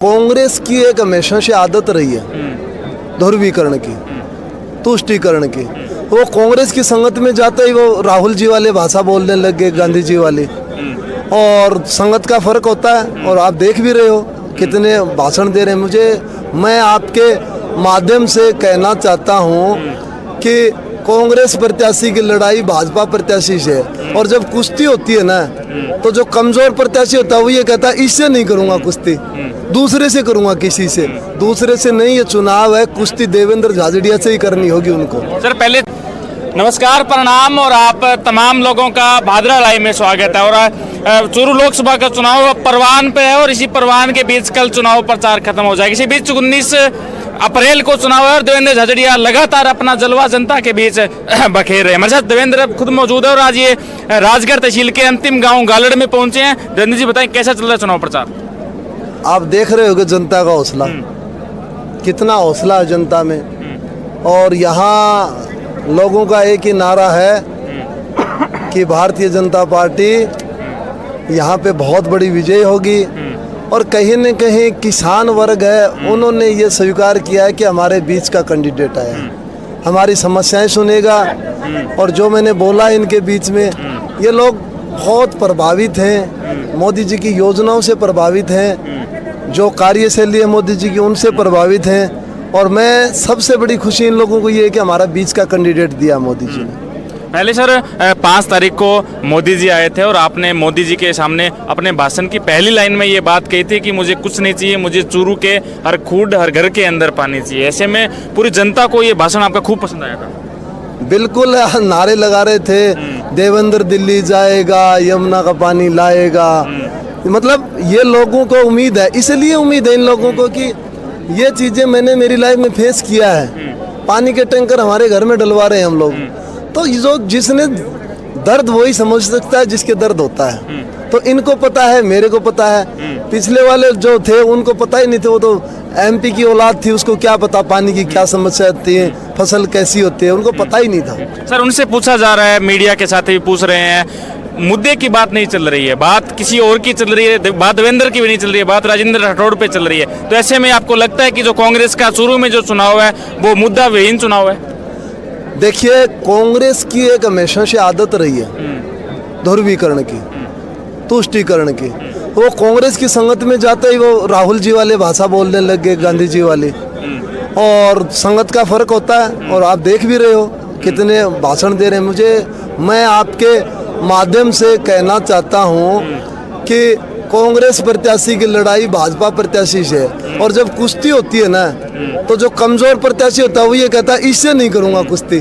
कांग्रेस की एक हमेशा से आदत रही है ध्रुवीकरण की, तुष्टीकरण की। वो कांग्रेस की संगत में जाते ही वो राहुल जी वाले भाषा बोलने लग गए, गांधी जी वाली। और संगत का फर्क होता है, और आप देख भी रहे हो कितने भाषण दे रहे हैं। मैं आपके माध्यम से कहना चाहता हूँ कि कांग्रेस प्रत्याशी की लड़ाई भाजपा प्रत्याशी से है। और जब कुश्ती होती है ना, तो जो कमजोर प्रत्याशी होता है वो ये कहता है इससे नहीं करूंगा कुश्ती, दूसरे से करूंगा, किसी से दूसरे से नहीं। ये चुनाव है, कुश्ती देवेंद्र झाझड़िया से ही करनी होगी उनको। सर पहले नमस्कार, प्रणाम, और आप तमाम लोगों का भादरा लाइव में स्वागत है। और चूरू लोकसभा का चुनाव परवान पे है, और इसी परवान के बीच कल चुनाव प्रचार खत्म हो जाएगा। इसी बीच 19 अप्रैल को चुनाव है और देवेंद्र झाझड़िया लगातार अपना जलवा जनता के बीच बखेर रहे हैं। हमारे साथ देवेंद्र खुद मौजूद है, और आज ये राजगढ़ तहसील के अंतिम गांव गालड़ में पहुंचे हैं। देवेंद्र जी बताएं कैसा चल रहा है चुनाव प्रचार? आप देख रहे होगे जनता का हौसला, कितना हौसला है जनता में। और यहाँ लोगों का एक ही नारा है कि भारतीय जनता पार्टी यहाँ पे बहुत बड़ी विजय होगी। और कहीं न कहीं किसान वर्ग है, उन्होंने ये स्वीकार किया है कि हमारे बीच का कैंडिडेट आया है, हमारी समस्याएं सुनेगा। और जो मैंने बोला इनके बीच में, ये लोग बहुत प्रभावित हैं, मोदी जी की योजनाओं से प्रभावित हैं, जो कार्यशैली है मोदी जी की उनसे प्रभावित हैं। और मैं सबसे बड़ी खुशी इन लोगों को ये है कि हमारा बीच का कैंडिडेट दिया मोदी जी ने। पहले सर 5 तारीख को मोदी जी आए थे, और आपने मोदी जी के सामने अपने भाषण की पहली लाइन में ये बात कही थी कि मुझे कुछ नहीं चाहिए, मुझे चूरू के हर खूड हर घर के अंदर पानी चाहिए। ऐसे में पूरी जनता को ये भाषण आपका खूब पसंद आया था। बिल्कुल नारे लगा रहे थे, देवेंद्र दिल्ली जाएगा, यमुना का पानी लाएगा। मतलब ये लोगों को उम्मीद है, इसलिए उम्मीद है इन लोगों को कि ये चीज़ें मैंने मेरी लाइफ में फेस किया है। पानी के टैंकर हमारे घर में डलवा रहे हैं हम लोग। तो जो जिसने दर्द वही समझ सकता है जिसके दर्द होता है। तो इनको पता है, मेरे को पता है, पिछले वाले जो थे उनको पता ही नहीं थे। वो तो एमपी की औलाद थी, उसको क्या पता पानी की क्या समस्या होती है, फसल कैसी होती है, उनको पता ही नहीं था। सर उनसे पूछा जा रहा है, मीडिया के साथ भी पूछ रहे हैं, मुद्दे की बात नहीं चल रही है, बात किसी और की चल रही है, बात देवेंद्र की भी नहीं चल रही है, बात राजेंद्र राठौड़ पे चल रही है। तो ऐसे में आपको लगता है कि जो कांग्रेस का शुरू में जो चुनाव है वो मुद्दा विहीन चुनाव है? देखिए, कांग्रेस की एक हमेशा से आदत रही है ध्रुवीकरण की, तुष्टीकरण की। वो कांग्रेस की संगत में जाते ही वो राहुल जी वाले भाषा बोलने लग गए, गांधी जी वाली। और संगत का फर्क होता है, और आप देख भी रहे हो कितने भाषण दे रहे हैं। मैं आपके माध्यम से कहना चाहता हूँ कि कांग्रेस प्रत्याशी की लड़ाई भाजपा प्रत्याशी से है। और जब कुश्ती होती है ना, तो जो कमजोर प्रत्याशी होता है वो ये कहता है इससे नहीं करूंगा कुश्ती,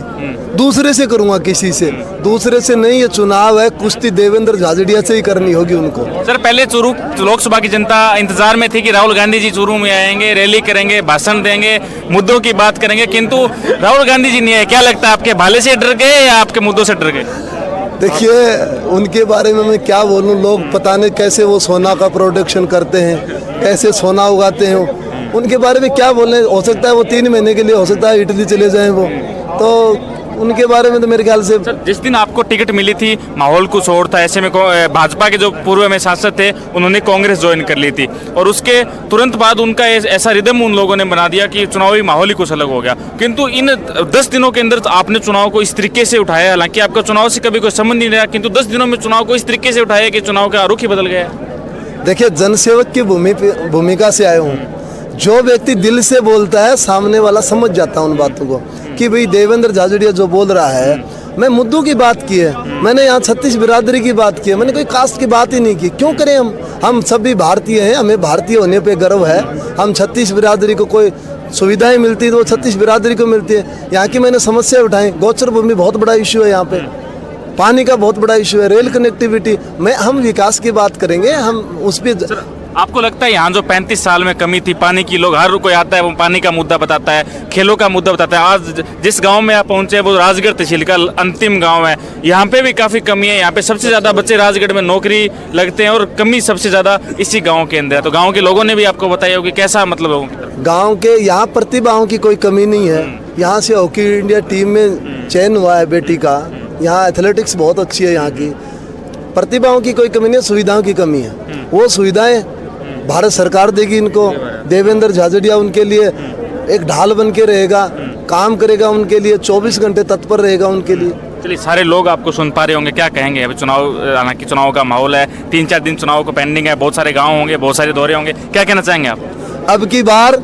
दूसरे से करूंगा, किसी से दूसरे से नहीं। ये चुनाव है, कुश्ती देवेंद्र झाझड़िया से ही करनी होगी उनको। सर पहले चूरू लोकसभा की जनता इंतजार में थी कि राहुल गांधी जी चूरू में आएंगे, रैली करेंगे, भाषण देंगे, मुद्दों की बात करेंगे, किंतु राहुल गांधी जी नहीं आए। क्या लगता है, आपके भाले से डर गए या आपके मुद्दों से डर गए? देखिए, उनके बारे में मैं क्या बोलूं, लोग पता नहीं कैसे वो सोना का प्रोडक्शन करते हैं, कैसे सोना उगाते हैं, उनके बारे में क्या बोलने। हो सकता है वो 3 महीने के लिए, हो सकता है इटली चले जाएं वो। तो उनके बारे में तो मेरे ख्याल से जिस दिन आपको टिकट मिली थी माहौल कुछ और था। ऐसे में भाजपा के जो पूर्व में सांसद थे उन्होंने कांग्रेस ज्वाइन कर ली थी, और उसके तुरंत बाद उनका ऐसा रिदम उन लोगों ने बना दिया कि चुनावी माहौल ही कुछ अलग हो गया। किंतु इन 10 दिनों के अंदर आपने चुनाव को इस तरीके से उठाया, हालांकि आपका चुनाव से कभी कोई संबंध नहीं रहा, किंतु 10 दिनों में चुनाव को इस तरीके से उठाया कि चुनाव का रुख ही बदल गया। देखिए, जनसेवक की भूमिका से आया हूँ। जो व्यक्ति दिल से बोलता है, सामने वाला समझ जाता है उन बातों को कि भाई देवेंद्र झाझड़िया जो बोल रहा है। मैं मुद्दों की बात की है, मैंने यहाँ 36 बिरादरी की बात की है, मैंने कोई कास्ट की बात ही नहीं की। क्यों करें हम सभी भारतीय हैं, हमें भारतीय होने पे गर्व है। हम 36 बिरादरी को कोई सुविधाएं मिलती है तो वो 36 बिरादरी को मिलती है। यहाँ की मैंने समस्या उठाई, गोचर भूमि बहुत बड़ा इशू है यहाँ पे, पानी का बहुत बड़ा इशू है, रेल कनेक्टिविटी में। हम विकास की बात करेंगे, हम उस पर। आपको लगता है यहाँ जो 35 साल में कमी थी पानी की, लोग हर कोई आता है वो पानी का मुद्दा बताता है, खेलों का मुद्दा बताता है। आज जिस गांव में आप पहुंचे वो राजगढ़ तहसील का अंतिम गांव है, यहाँ पे भी काफ़ी कमी है। यहाँ पे सबसे ज़्यादा बच्चे राजगढ़ में नौकरी लगते हैं, और कमी सबसे ज़्यादा इसी गाँव के अंदर है। तो गाँव के लोगों ने भी आपको बताया होगा कैसा मतलब है गाँव के। यहाँ प्रतिभाओं की कोई कमी नहीं है। यहाँ से हॉकी इंडिया टीम में चयन हुआ है बेटी का। यहाँ एथलेटिक्स बहुत अच्छी है यहाँ की। प्रतिभाओं की कोई कमी नहीं है, सुविधाओं की कमी है। वो सुविधाएं भारत सरकार देगी इनको। देवेंद्र झाझड़िया उनके लिए एक ढाल बन के रहेगा, काम करेगा उनके लिए, 24 घंटे तत्पर रहेगा उनके लिए। चलिए, सारे लोग आपको सुन पा रहे होंगे, क्या कहेंगे? अभी चुनाव, हालांकि चुनाव का माहौल है, 3-4 दिन चुनाव को पेंडिंग है, बहुत सारे गांव होंगे, बहुत सारे दौरे होंगे, क्या कहना चाहेंगे आप? अब की बार